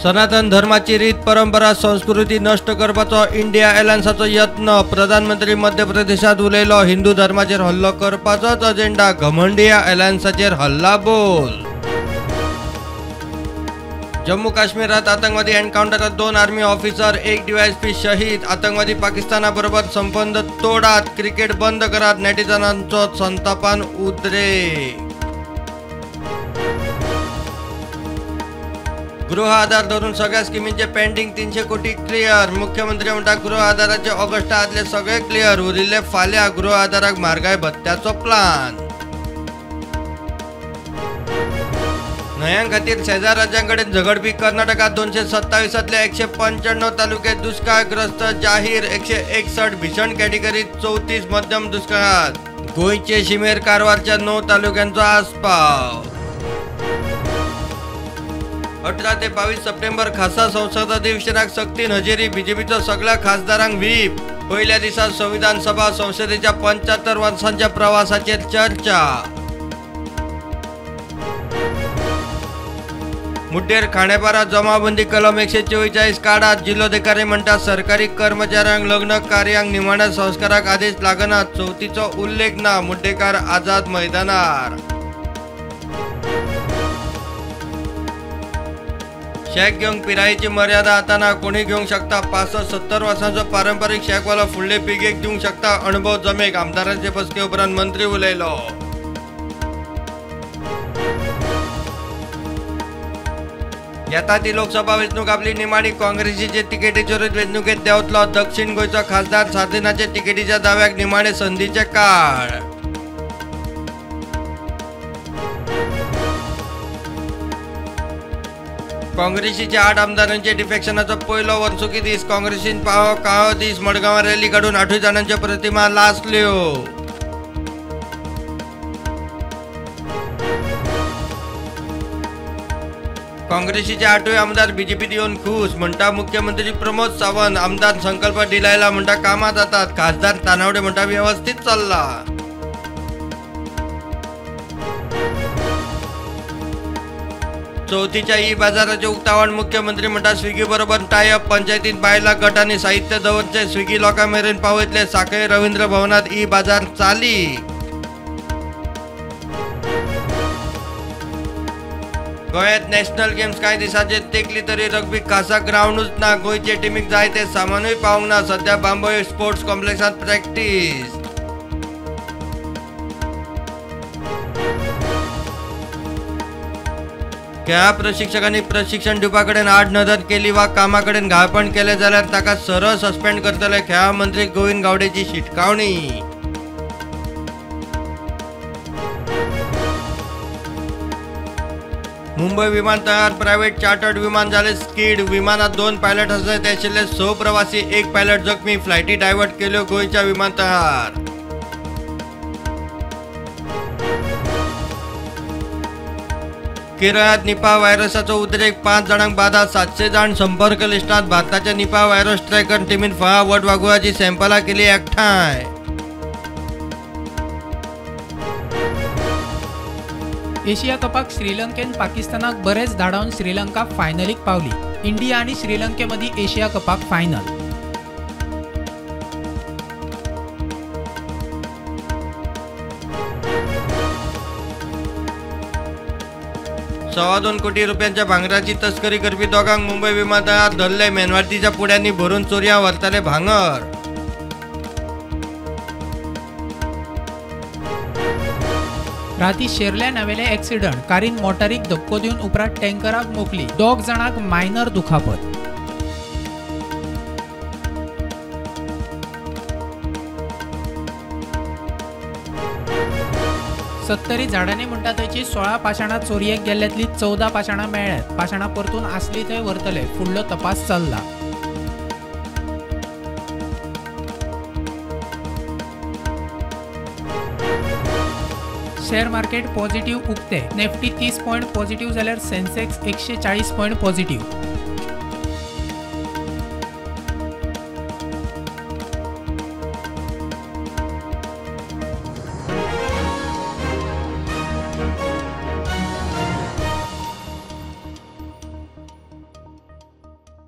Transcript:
सनातन धर्माची रीत परंपरा संस्कृती नष्ट करपाचो इंडिया अलायन्साचो यत्न। प्रधानमंत्री मध्य प्रदेशात उलयलो, हिंदू धर्माचेर हल्लो करपाचोच अजेंडा। घमंडिया अलायन्साचेर हल्ला बोल। जम्मू काश्मीरात आतंकवादी एन्काउंटरात 2 आर्मी ऑफिसर 1 DYSP शहीद। आतंकवादी पाकिस्तानाबरोबर संबंध तोडात, क्रिकेट बंद करात, नेटिझनांचो संतापान उद्रेक। गृह आधार धरून सगळ्या स्किमींचे पेंडिंग 300 कोटी क्लियर। मुख्यमंत्री म्हणटा गृह आधाराचे ऑगस्टा आदले सगळे क्लियर, उरिल्ले फाल्यां गृह आधाराक म्हारगाय भत्त्याचो प्लान। न्हंयां खातीर शेजार राज्यांकडेन झगडपी कर्नाटकात 227तले 195 तालुके दुष्काळग्रस्त जाहीर। 161 भीषण कॅटेगरीत 34 मध्यम दुष्काळात। गोंयचे शिमेर कारवारच्या 9 तालुक्यांचो आस्पाव। 18 ते 22 सप्टेंबर खासा संसद अधिवेशनाक सक्तीन हजेरी। बीजेपीचो सगळ्या खासदारांक व्हीप। पहिल्या दिसा संविधान सभा संसदेच्या 75 वर्सांच्या प्रवासाचेर चर्चा। मुड्डेर खाणेपारा जमाबंदी कलम 144 काढात। जिल्लोधिकारी म्हणटा सरकारी कर्मचाऱ्यांक लग्न कार्यांक निमाण्या संस्काराक आदेश लागना। चवथीचो उल्लेख ना। मुड्डेकार आझाद मैदानार। शेक घेवंक पिरायेची मर्यादा आता ना, कोणी घेवंक शकता। 65-70 वर्सांचो पारंपारीक शेकवालो फुडले पिळगेक दिवंक शकता। अणभव जमेक। आमदारांचे बसके उपरांत मंत्री उलयलो। येता ती लोकसभा वेंचणूक आपली निमाणी। काँग्रेसीचे तिकेटीचेरूच वेंचणुकेंत देंवतलो। दक्षिण गोंयचो खासदार साधनाचे तिकेटीच्या दाव्याक निमाणे संधीचे काळ। काँग्रेसीच्या 8 आमदारांचे डिफेक्शनाचो पयलो वर्सुकी दीस। काँग्रेसीन काळो दीस मडगांवां रॅली काडून 8 जाणांच्यो प्रतिमा लासल्यो। काँग्रेसीचे 8 आमदार बीजेपीत येवन खुश, म्हणटा मुख्यमंत्री प्रमोद सावंत। आमदार संकल्प दिलायला म्हणटा कामां जातात। खासदार तानावडे म्हणटा व्यवस्थित चल्ला। चौथीच्या ई-बाजाराचे उक्तावण। मुख्यमंत्री म्हणटा स्विगी बरोबर टायअप। पंचायतीत बायला गटांनी साहित्य दवरचे। स्विगी लोकां मेरेन पावयतले। सांखळे रवींद्र भवनात ई-बाजार चाली। गोंयांत नॅशनल गेम्स कांय दिसांचे तेंकली तरी रग्बी खासा ग्राउंडूच ना। गोंयचे टिमीक जाय ते सामानूय पावंक ना। सध्या बांबोळे स्पोर्ट्स कॉम्प्लेक्सांत प्रॅक्टीस। खेळा प्रशिक्षकांनी प्रशिक्षण दिवपा कडेन आड नदर केली वा कामा कडेन घाळपण केले जाल्यार ताका सरळ सस्पेंड करतले। खेळा मंत्री गोविंद गावडेची शिटकावणी। मुंबई विमानतळार प्रायव्हेट चार्टर्ड विमान जाले स्कीड। विमानात 2 पायलट आसले आशिल्ले 6 प्रवासी, 1 पायलट जखमी। फ्लायटी डायव्हर्ट केल्यो गोंयच्या विमानतळार। केरळात निपा व्हायरसाचो उद्रेक। 5 जाणांक बाधा, 700 जाण संपर्क लिस्टात। भारताच्या निपा व्हायरस ट्रॅकर टीमीन फळा वटवाघुळाची सॅम्पलां केली एकठांय। एशिया कपाक श्रीलंकेन पाकिस्तानाक बरेच धाडावन श्रीलंका फायनलीक पावली। इंडिया आणि श्रीलंके मदीं एशिया कपाक फायनल। ₹2.25 कोटी भांगराची तस्करी करपी दोगांक मुंबई विमानतळार धरले। मेनवातीच्या पुड्यांनी भरून चोरयां व्हरताले भांगर। राती शेरल्या नावेले ॲक्सिडंट। कारीन मोटारीक धक्को दिवन उपरांत टँकराक मोकली। 2 जाणांक मायनर दुखापत। सत्तरी झाडांनी म्हणटा थंयची 16 पाशाणां चोरयेक गेल्ल्यांतली 14 पाशाणां मेळ्ळ्यात। पाशाणां परतून आसली थंय व्हरतले। फुडलो तपास चल्ला। शेअर मार्केट पॉझिटिव्ह उक्ते। निफ्टी 30 पॉइंट पॉझिटिव्ह जाल्यार सेन्सेक्स 140 पॉइंट पॉझिटिव्ह।